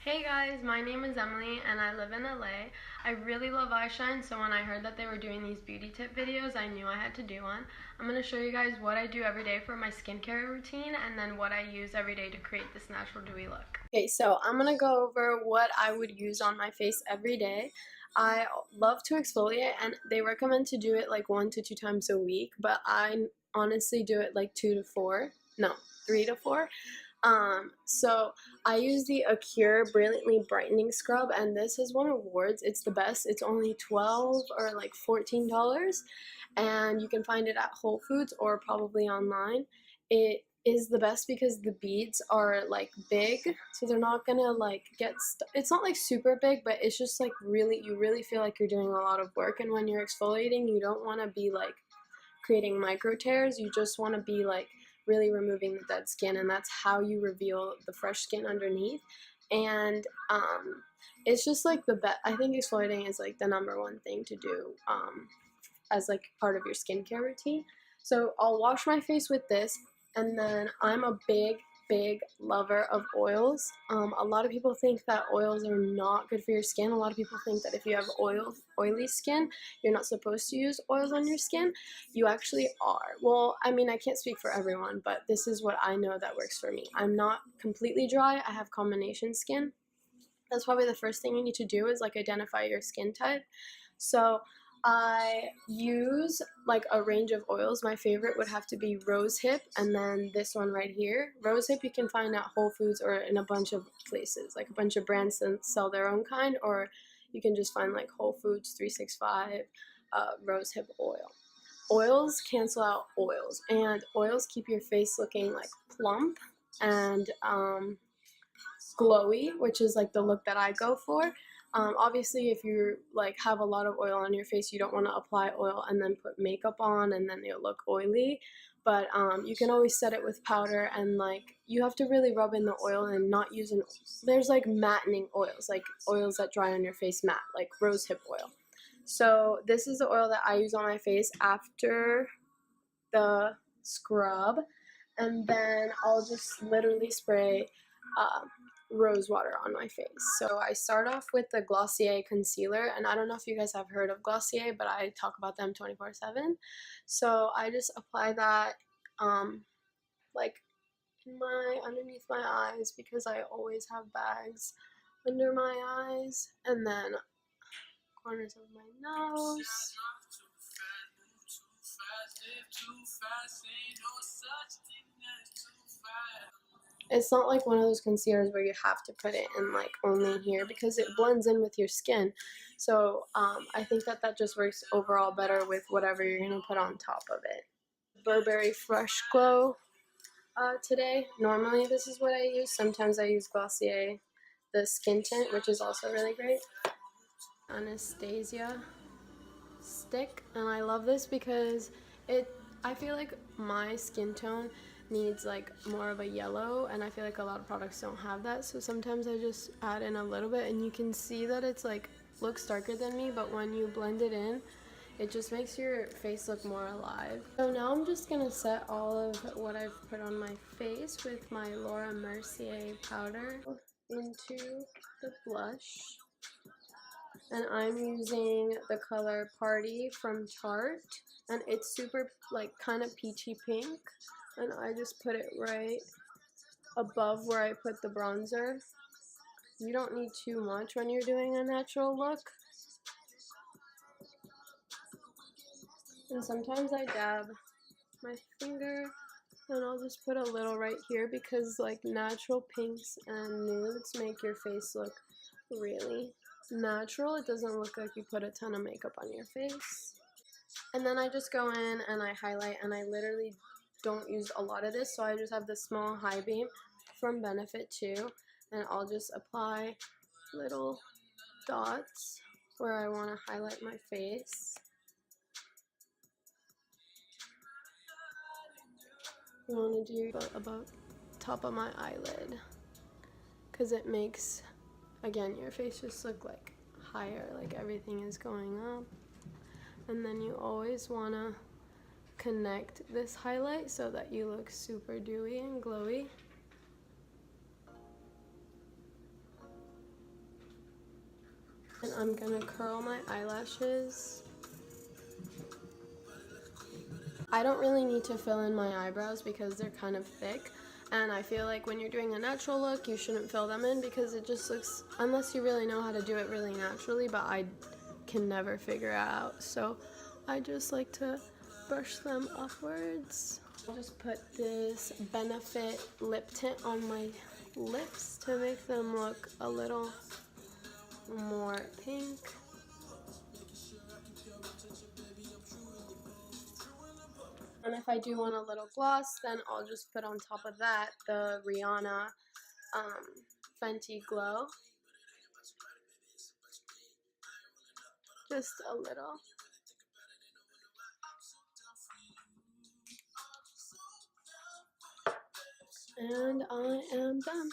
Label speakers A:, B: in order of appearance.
A: Hey guys, my name is Emily and I live in LA. I really love eyeshine, so when I heard that they were doing these beauty tip videos, I knew I had to do one. I'm going to show you guys what I do every day for my skincare routine and then what I use every day to create this natural dewy look. Okay, so I'm going to go over what I would use on my face every day. I love to exfoliate and they recommend to do it like 1 to 2 times a week, but I honestly do it like 2 to 4. No, 3 to 4. So I use the Acure Brilliantly Brightening Scrub, and this has won awards. It's the best. It's only $12 or like $14, and you can find it at Whole Foods or probably online. It is the best because the beads are like big, so they're not gonna like it's not like super big, but it's just like you really feel like you're doing a lot of work. And when you're exfoliating, you don't want to be like creating micro tears. You just want to be like really removing the dead skin, and that's how you reveal the fresh skin underneath. And it's just like the best. I think exfoliating is like the #1 thing to do as like part of your skincare routine. So I'll wash my face with this, and then I'm a big lover of oils. A lot of people think that oils are not good for your skin. A lot of people think that if you have oily skin, you're not supposed to use oils on your skin. You actually are. Well, I mean, I can't speak for everyone, but this is what I know that works for me. I'm not completely dry. I have combination skin. That's probably the first thing you need to do is like identify your skin type. So I use like a range of oils. My favorite would have to be rosehip, and then this one right here. Rosehip you can find at Whole Foods or in a bunch of places, like a bunch of brands that sell their own kind, or you can just find like Whole Foods 365 rosehip oil. Oils cancel out oils, and oils keep your face looking like plump and glowy, which is like the look that I go for. Obviously, if you like have a lot of oil on your face, you don't want to apply oil and then put makeup on and then it'll look oily. But you can always set it with powder, and like you have to really rub in the oil and not use an. There's like mattening oils, like oils that dry on your face matte, like rosehip oil. So this is the oil that I use on my face after the scrub, and then I'll just literally spray uh, rose water on my face. So I start off with the Glossier concealer, and I don't know if you guys have heard of Glossier, but I talk about them 24/7. So I just apply that like underneath my eyes, because I always have bags under my eyes, and then corners of my nose. It's not like one of those concealers where you have to put it in like only here, because it blends in with your skin. So I think that just works overall better with whatever you're going to put on top of it. Burberry Fresh Glow today. Normally this is what I use. Sometimes I use Glossier, the skin tint, which is also really great. Anastasia stick, and I love this because I feel like my skin tone needs like more of a yellow, and I feel like a lot of products don't have that, so sometimes I just add in a little bit, and you can see that it's like looks darker than me, but when you blend it in, it just makes your face look more alive. So now I'm just gonna set all of what I've put on my face with my Laura Mercier powder into the blush. And I'm using the color Party from Tarte, and it's super like kind of peachy pink, and I just put it right above where I put the bronzer. You don't need too much when you're doing a natural look. And sometimes I dab my finger, and I'll just put a little right here, because like natural pinks and nudes make your face look really natural. It doesn't look like you put a ton of makeup on your face. And then I just go in and I highlight, and I literally don't use a lot of this, so I just have the small high beam from Benefit too, and I'll just apply little dots where I want to highlight my face. You want to do about top of my eyelid, because it makes, again, your face just look like higher, like everything is going up. And then you always want to connect this highlight so that you look super dewy and glowy. And I'm gonna curl my eyelashes. I don't really need to fill in my eyebrows because they're kind of thick, and I feel like when you're doing a natural look, you shouldn't fill them in because it just looks, unless you really know how to do it really naturally, but I can never figure it out, so I just like to brush them upwards. I'll just put this Benefit lip tint on my lips to make them look a little more pink. And if I do want a little gloss, then I'll just put on top of that the Rihanna Fenty Glow. Just a little. And I am done.